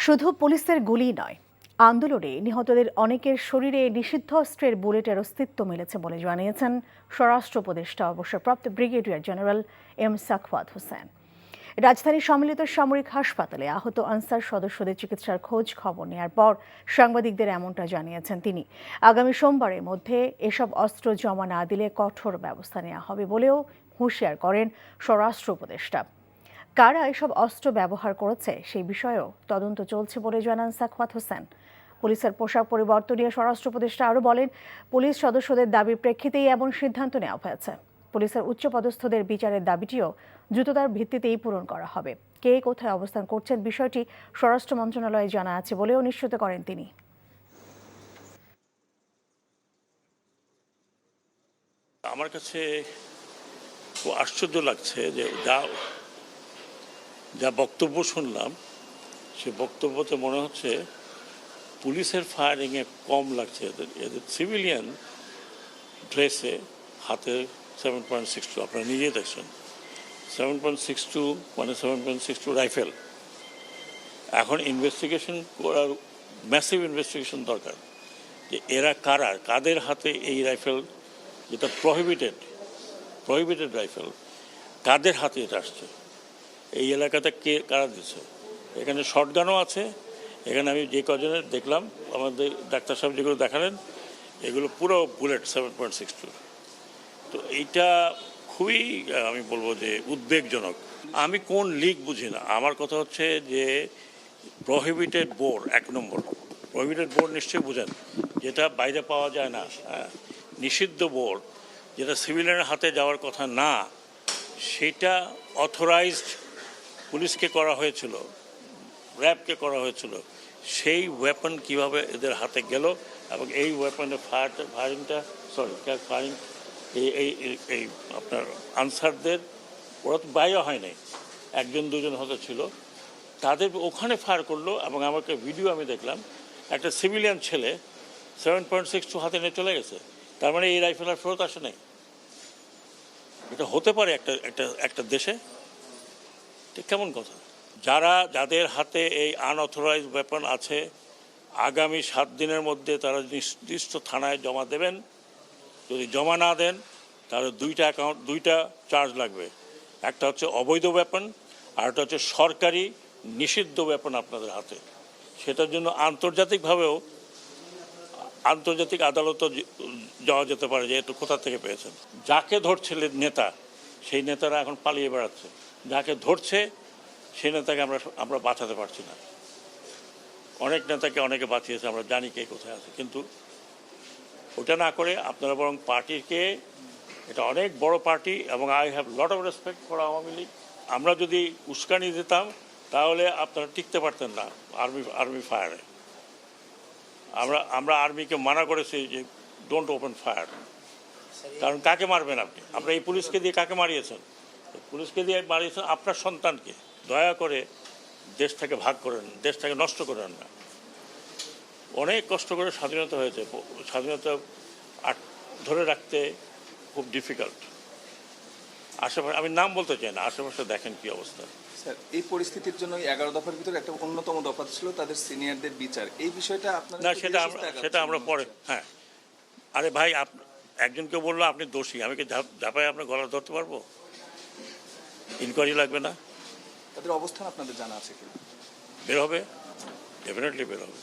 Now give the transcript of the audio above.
শুধু পুলিশের গুলি নয়, আন্দোলনে নিহতদের অনেকের শরীরে নিষিদ্ধ অস্ত্রের বুলেটের অস্তিত্ব মিলেছে বলে জানিয়েছেন স্বরাষ্ট্র উপদেষ্টা অবসরপ্রাপ্ত brigadier general M Sakhawat Hossain. রাজধানীর সম্মিলিত সামরিক হাসপাতালে আহত আনসার সদস্যদের চিকিৎসার খোঁজ খবর নেওয়ার পর সাংবাদিকদের এমনটা জানিয়েছেন তিনি। আগামী সোমবারের মধ্যে এসব অস্ত্র জমা না দিলে কঠোর ব্যবস্থা নেওয়া হবে বলেও হুঁশিয়ার করেন স্বরাষ্ট্র উপদেষ্টা। কারা এসব অস্ত্র ব্যবহার করেছে সেই বিষয়েও তদন্ত চলছে বলে জানান সাখাওয়াত হোসেন। পুলিশের পোশাক পরিবর্তন নিয়ে স্বরাষ্ট্র উপদেষ্টা আরও বলেন, পুলিশ সদস্যদের দাবির প্রেক্ষিতেই এমন সিদ্ধান্ত নেওয়া হয়েছে। পুলিশের উচ্চপদস্থদের বিচারের দাবিটিও দ্রুততার ভিত্তিতেই পূরণ করা হবে। কে কোথায় অবস্থান করছেন বিষয়টি স্বরাষ্ট্র মন্ত্রণালয়ে জানা আছে বলেও নিশ্চিত করেন তিনি। আমার কাছে খুব আশ্চর্য লাগছে যে যা বক্তব্য শুনলাম, সে বক্তব্যতে মনে হচ্ছে পুলিশের ফায়ারিংয়ে কম লাগছে। এদের সিভিলিয়ান ড্রেসে হাতে 7.62, আপনারা নিজেই দেখছেন 7.62 মানে 7.62 রাইফেল। এখন ইনভেস্টিগেশন করার ম্যাসিভ ইনভেস্টিগেশন দরকার যে এরা কারা, কাদের হাতে এই রাইফেল, যেটা প্রহিবিটেড রাইফেল, কাদের হাতে এটা আসছে, এই এলাকাতে কারা দিচ্ছে। এখানে শটগানও আছে। এখানে আমি যে কজনের দেখলাম, আমাদের ডাক্তার সাহেব যেগুলো দেখালেন, এগুলো পুরো বুলেট 7.62। তো এইটা খুবই আমি বলবো যে উদ্বেগজনক। আমি কোন লিগ বুঝি না। আমার কথা হচ্ছে যে প্রহিবিটেড বোর, 1 নম্বর প্রহিবিটেড বোর নিশ্চয়ই বুঝেন, যেটা বাইরে পাওয়া যায় না। নিষিদ্ধ বোর, যেটা সিভিলিয়ানের হাতে যাওয়ার কথা না, সেটা অথরাইজড পুলিশকে করা হয়েছিল, র্যাবকে করা হয়েছিল। সেই ওয়েপন কিভাবে এদের হাতে গেল এবং এই ওয়েপনের ফায়ারিং এই আপনার আনসারদের, ওরা তো বাইরে হয় নাই, 1জন 2জন হয়তো ছিল, তাদের ওখানে ফায়ার করলো। এবং আমাকে ভিডিও আমি দেখলাম, একটা সিভিলিয়ান ছেলে 7.62 হাতে নিয়ে চলে গেছে। তার মানে এই রাইফেল আর ফেরত আসে নাই। এটা হতে পারে একটা দেশে? ঠিক কেমন কথা? যাদের হাতে এই আনঅথরাইজ ওয়েপন আছে, আগামী 7 দিনের মধ্যে তারা নির্দিষ্ট থানায় জমা দেবেন। যদি জমা না দেন তাহলে দুইটা চার্জ লাগবে। একটা হচ্ছে অবৈধ ওয়েপন, আর একটা হচ্ছে সরকারি নিষিদ্ধ ওয়েপন আপনাদের হাতে। সেটার জন্য আন্তর্জাতিক আদালতও যাওয়া যেতে পারে যে একটু কোথা থেকে পেয়েছেন। যাকে ধরছিলেন নেতা, সেই নেতারা এখন পালিয়ে বেড়াচ্ছে। যাকে ধরছে সেই নেতাকে আমরা বাঁচাতে পারছি না। অনেক নেতাকে অনেকে বাঁচিয়েছে, আমরা জানি কে কোথায় আছে। কিন্তু ওটা না করে আপনারা বরং পার্টিকে, এটা অনেক বড় পার্টি এবং I have lot of respect for Awami League. আমরা যদি উস্কানি দিতাম তাহলে আপনারা টিকতে পারতেন না আর্মি ফায়ারে। আমরা আর্মিকে মানা করেছি যে ডোন্ট ওপেন ফায়ার। কারণ কাকে মারবেন আপনি? আপনারা এই পুলিশকে দিয়ে কাকে মারিয়েছেন? পুলিশকে দিয়ে মারিয়েছেন আপনার সন্তানকে। দয়া করে দেশটাকে ভাগ করেন, দেশটাকে নষ্ট করেন না। অনেক কষ্ট করে স্বাধীনতা হয়েছে, স্বাধীনতা ধরে রাখতে খুব ডিফিকাল্ট। আশেপাশে আমি নাম বলতে চাই না, আশেপাশে দেখেন কি অবস্থা। স্যার, এই পরিস্থিতির জন্য 11 দফার ভিতরে একটা অন্যতম দফা ছিল তাদের সিনিয়রদের বিচার। এই বিষয়টা আপনাদের না, সেটা আমরা পরে। হ্যাঁ, আরে ভাই, একজনকে বললো আপনি দোষী, আমি কি ঝাঁপাই আপনার গলা ধরতে পারবো? ইনকোয়ারি লাগবে না? তাদের অবস্থান আপনাদের জানা আছে কি? বের হবে, ডেফিনেটলি বের হবে।